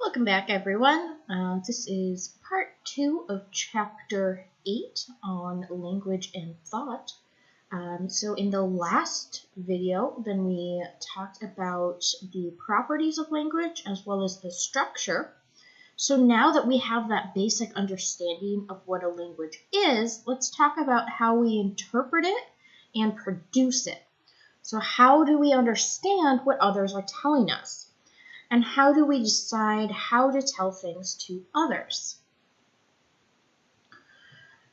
Welcome back, everyone. This is part 2 of chapter 8 on language and thought. So in the last video, then we talked about the properties of language as well as the structure. So now that we have that basic understanding of what a language is, let's talk about how we interpret it and produce it. So how do we understand what others are telling us? And how do we decide how to tell things to others?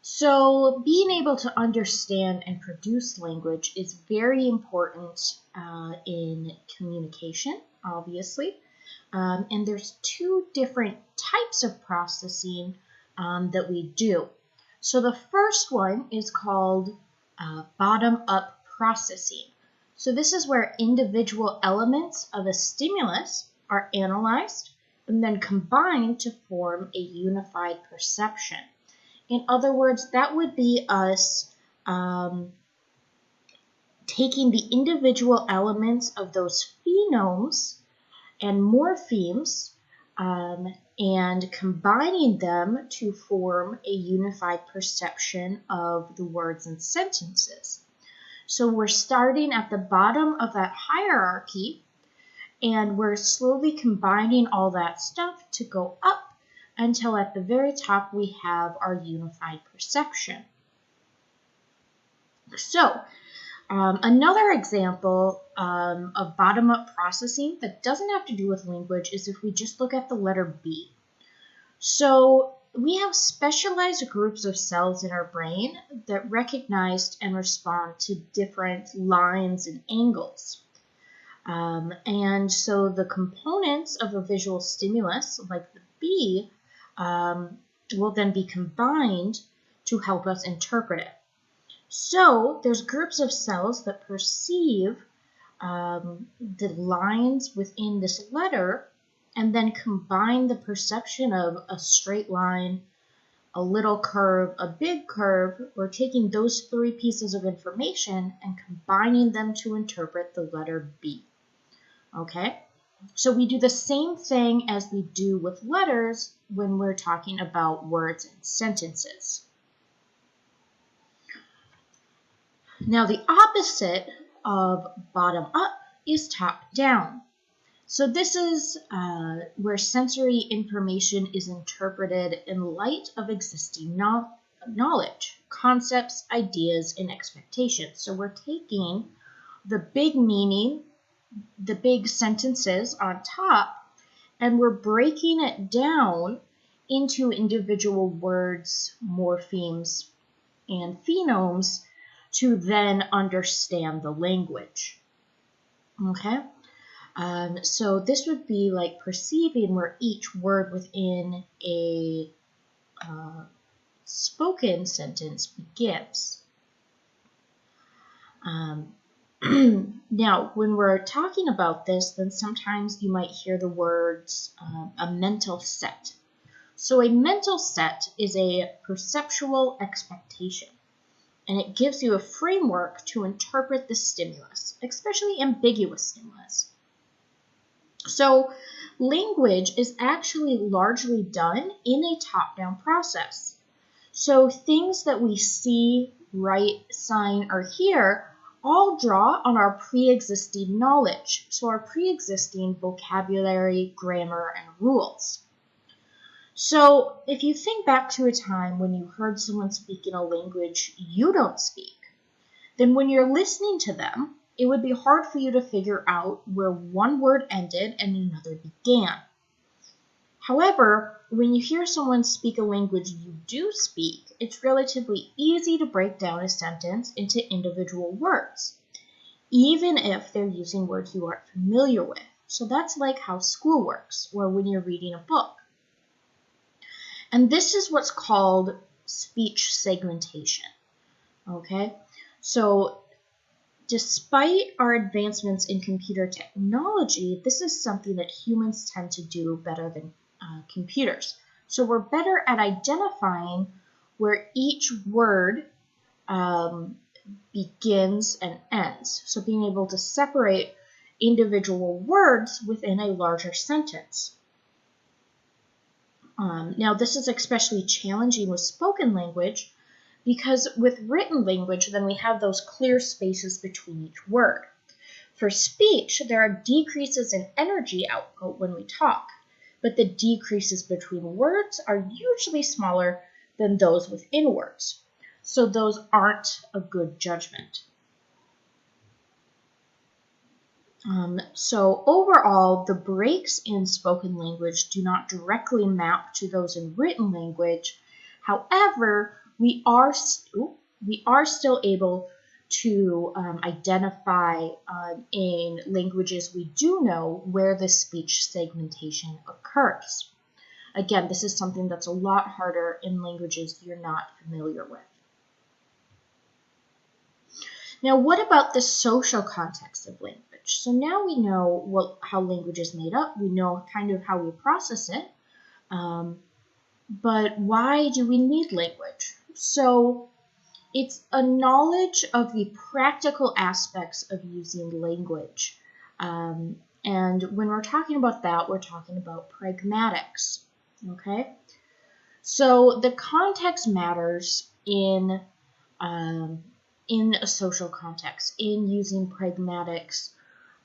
So being able to understand and produce language is very important in communication, obviously. And there's two different types of processing that we do. So the first one is called bottom-up processing. So this is where individual elements of a stimulus are analyzed and then combined to form a unified perception. In other words, that would be us taking the individual elements of those phonemes and morphemes and combining them to form a unified perception of the words and sentences. So we're starting at the bottom of that hierarchy, and we're slowly combining all that stuff to go up until at the very top we have our unified perception. So another example of bottom-up processing that doesn't have to do with language is if we just look at the letter B. So we have specialized groups of cells in our brain that recognize and respond to different lines and angles. And so the components of a visual stimulus, like the B, will then be combined to help us interpret it. So there's groups of cells that perceive the lines within this letter and then combine the perception of a straight line, a little curve, a big curve. We're taking those three pieces of information and combining them to interpret the letter B. Okay, so we do the same thing as we do with letters when we're talking about words and sentences. Now, the opposite of bottom up is top down. So this is where sensory information is interpreted in light of existing knowledge, concepts, ideas, and expectations. So we're taking the big meaning, the big sentences on top, and we're breaking it down into individual words, morphemes, and phonemes to then understand the language. Okay? So this would be like perceiving where each word within a spoken sentence begins. Now, when we're talking about this, then sometimes you might hear the words a mental set. So a mental set is a perceptual expectation, and it gives you a framework to interpret the stimulus, especially ambiguous stimulus. So language is actually largely done in a top-down process. So things that we see, write, sign, or hear all draw on our pre-existing knowledge, so our pre-existing vocabulary, grammar, and rules. So if you think back to a time when you heard someone speak in a language you don't speak, then when you're listening to them, it would be hard for you to figure out where one word ended and another began. However, when you hear someone speak a language you do speak, it's relatively easy to break down a sentence into individual words, even if they're using words you aren't familiar with. So that's like how school works, or when you're reading a book. And this is what's called speech segmentation. Okay? So despite our advancements in computer technology, this is something that humans tend to do better than computers. So we're better at identifying where each word begins and ends. So being able to separate individual words within a larger sentence. Now, this is especially challenging with spoken language because with written language, then we have those clear spaces between each word. For speech, there are decreases in energy output when we talk, but the decreases between words are usually smaller than those within words. So those aren't a good judgment. So overall, the breaks in spoken language do not directly map to those in written language. However, we are still able to identify in languages we do know where the speech segmentation occurs. Again, this is something that's a lot harder in languages you're not familiar with. Now, what about the social context of language? So now we know how language is made up. We know kind of how we process it. But why do we need language? So it's a knowledge of the practical aspects of using language. And when we're talking about that, we're talking about pragmatics. Okay? So the context matters in a social context. In using pragmatics,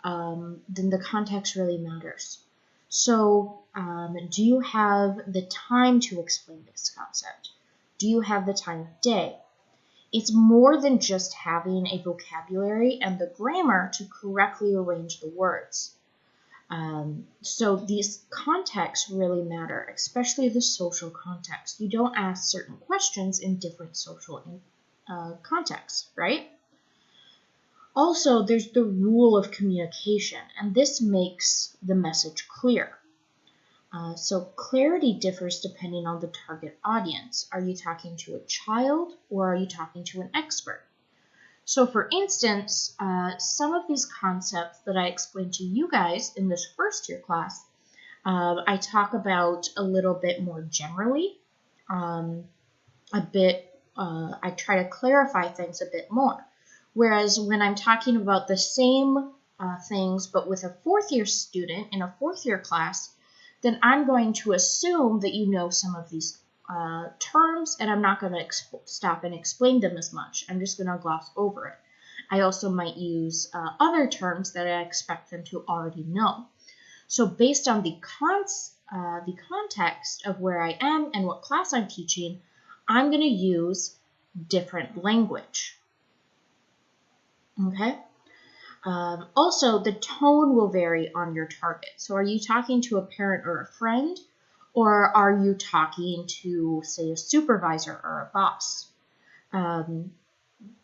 then the context really matters. So do you have the time to explain this concept? Do you have the time of day? It's more than just having a vocabulary and the grammar to correctly arrange the words. So these contexts really matter, especially the social context. You don't ask certain questions in different social contexts, right? Also, there's the rule of communication, and this makes the message clear. So clarity differs depending on the target audience. Are you talking to a child or are you talking to an expert? So for instance, some of these concepts that I explained to you guys in this first year class, I talk about a little bit more generally, I try to clarify things a bit more. Whereas when I'm talking about the same things, but with a fourth year student in a fourth year class, then I'm going to assume that you know some of these terms, and I'm not going to stop and explain them as much. I'm just going to gloss over it. I also might use other terms that I expect them to already know. So based on the context of where I am and what class I'm teaching, I'm going to use different language. Okay? Also, the tone will vary on your target. So are you talking to a parent or a friend, or are you talking to, say, a supervisor or a boss?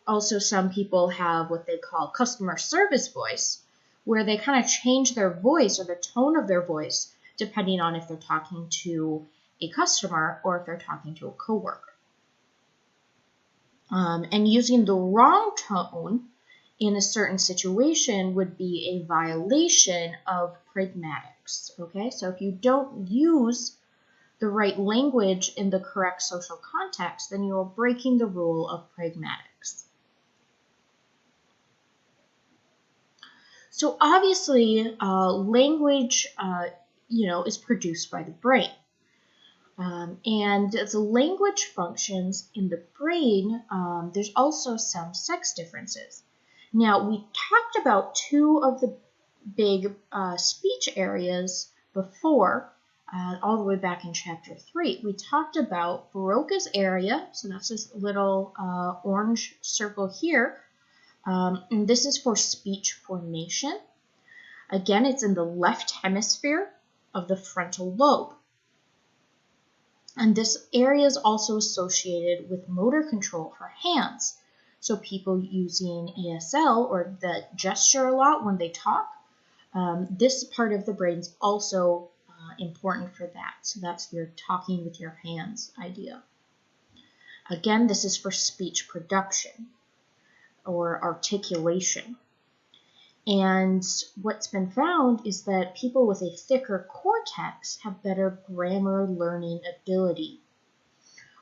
Also, some people have what they call customer service voice, where they kind of change their voice or the tone of their voice depending on if they're talking to a customer or if they're talking to a coworker. And using the wrong tone in a certain situation would be a violation of pragmatics, okay? So if you don't use the right language in the correct social context, then you're breaking the rule of pragmatics. So obviously, language, is produced by the brain. And as language functions in the brain, there's also some sex differences. Now, we talked about two of the big speech areas before, all the way back in chapter 3. We talked about Broca's area, so that's this little orange circle here, and this is for speech formation. Again, it's in the left hemisphere of the frontal lobe. And this area is also associated with motor control for hands. So people using ESL or that gesture a lot when they talk, this part of the brain is also important for that. So that's your talking with your hands idea. Again, this is for speech production or articulation. And what's been found is that people with a thicker cortex have better grammar learning ability.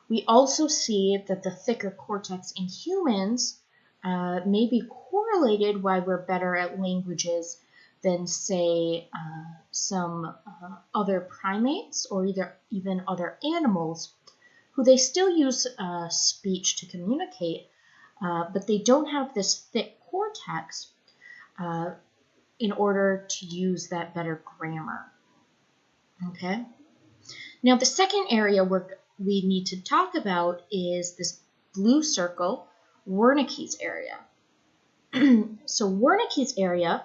We also see that the thicker cortex in humans may be correlated why we're better at languages than, say, some other primates or even other animals who they still use speech to communicate, but they don't have this thick cortex in order to use that better grammar. Okay? Now, the second area we need to talk about is this blue circle, Wernicke's area. So Wernicke's area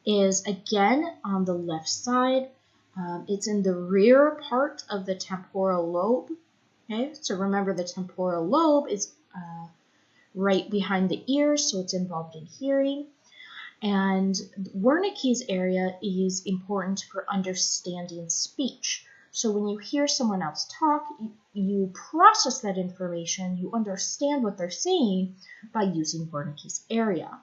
is, again, on the left side. It's in the rear part of the temporal lobe. Okay, so remember the temporal lobe is right behind the ears, so it's involved in hearing. And Wernicke's area is important for understanding speech. So when you hear someone else talk, you process that information, you understand what they're saying by using Wernicke's area.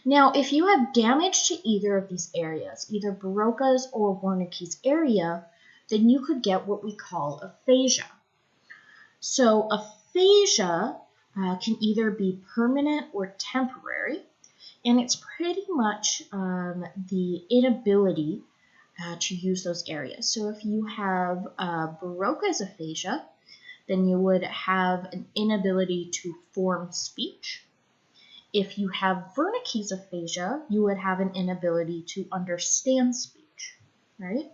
Now, if you have damage to either of these areas, either Broca's or Wernicke's area, then you could get what we call aphasia. So aphasia can either be permanent or temporary, and it's pretty much the inability to use those areas. So if you have Broca's aphasia, then you would have an inability to form speech. If you have Wernicke's aphasia, you would have an inability to understand speech, right?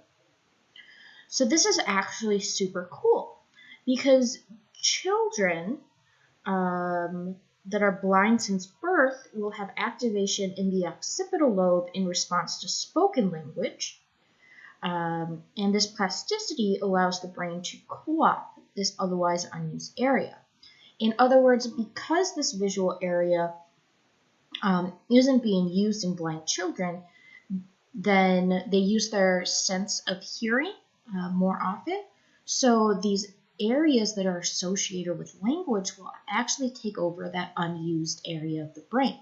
So this is actually super cool because children that are blind since birth will have activation in the occipital lobe in response to spoken language. And this plasticity allows the brain to co-opt this otherwise unused area. In other words, because this visual area isn't being used in blind children, then they use their sense of hearing more often. So these areas that are associated with language will actually take over that unused area of the brain.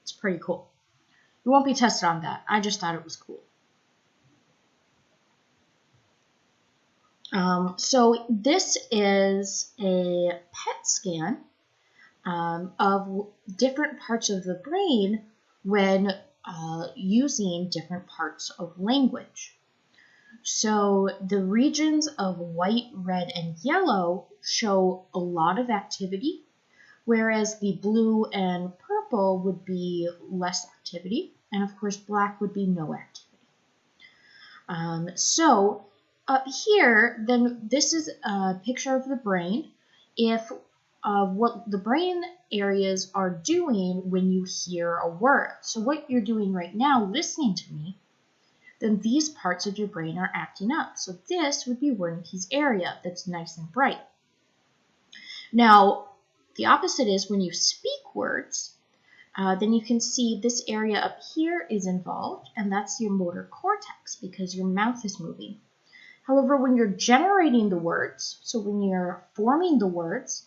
It's pretty cool. You won't be tested on that. I just thought it was cool. So this is a PET scan of different parts of the brain when using different parts of language. So the regions of white, red, and yellow show a lot of activity, whereas the blue and purple would be less activity, and of course black would be no activity. So up here, then this is a picture of the brain. If what the brain areas are doing when you hear a word. So what you're doing right now, listening to me, then these parts of your brain are acting up. So this would be Wernicke's area that's nice and bright. Now, the opposite is when you speak words, then you can see this area up here is involved, and that's your motor cortex because your mouth is moving. However, when you're generating the words, so when you're forming the words,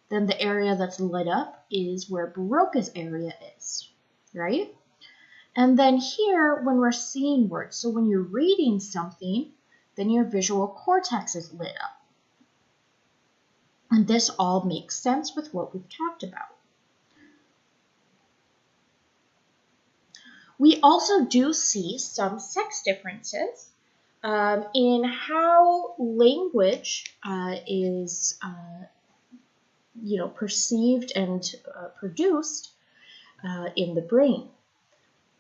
then the area that's lit up is where Broca's area is, right? And then here, when we're seeing words, so when you're reading something, then your visual cortex is lit up. And this all makes sense with what we've talked about. We also do see some sex differences in how language is perceived and produced in the brain.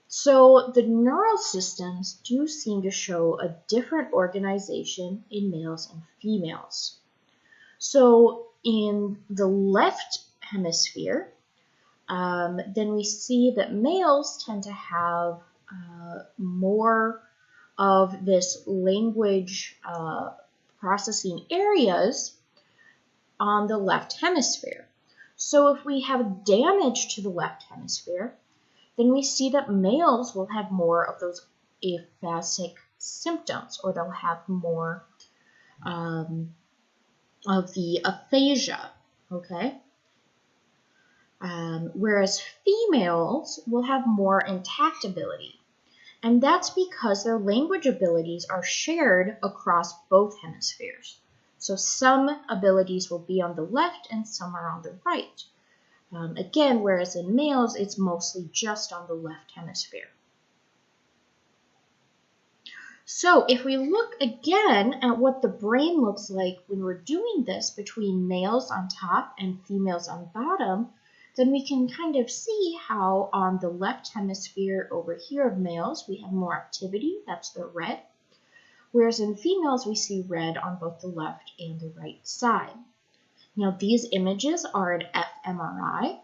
So the neural systems do seem to show a different organization in males and females. So in the left hemisphere, then we see that males tend to have more of this language processing areas on the left hemisphere. So if we have damage to the left hemisphere, then we see that males will have more of those aphasic symptoms, or they'll have more of the aphasia, okay? Whereas females will have more intact ability. And that's because their language abilities are shared across both hemispheres. So some abilities will be on the left and some are on the right. Again, whereas in males, it's mostly just on the left hemisphere. So if we look again at what the brain looks like when we're doing this between males on top and females on bottom, then we can kind of see how on the left hemisphere over here of males, we have more activity, that's the red, whereas in females, we see red on both the left and the right side. Now these images are an fMRI,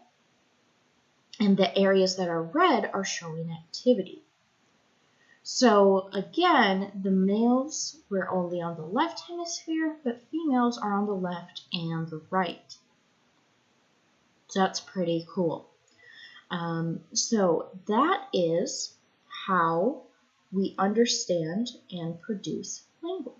and the areas that are red are showing activity. So again, the males were only on the left hemisphere, but females are on the left and the right. So that's pretty cool. So that is how we understand and produce language.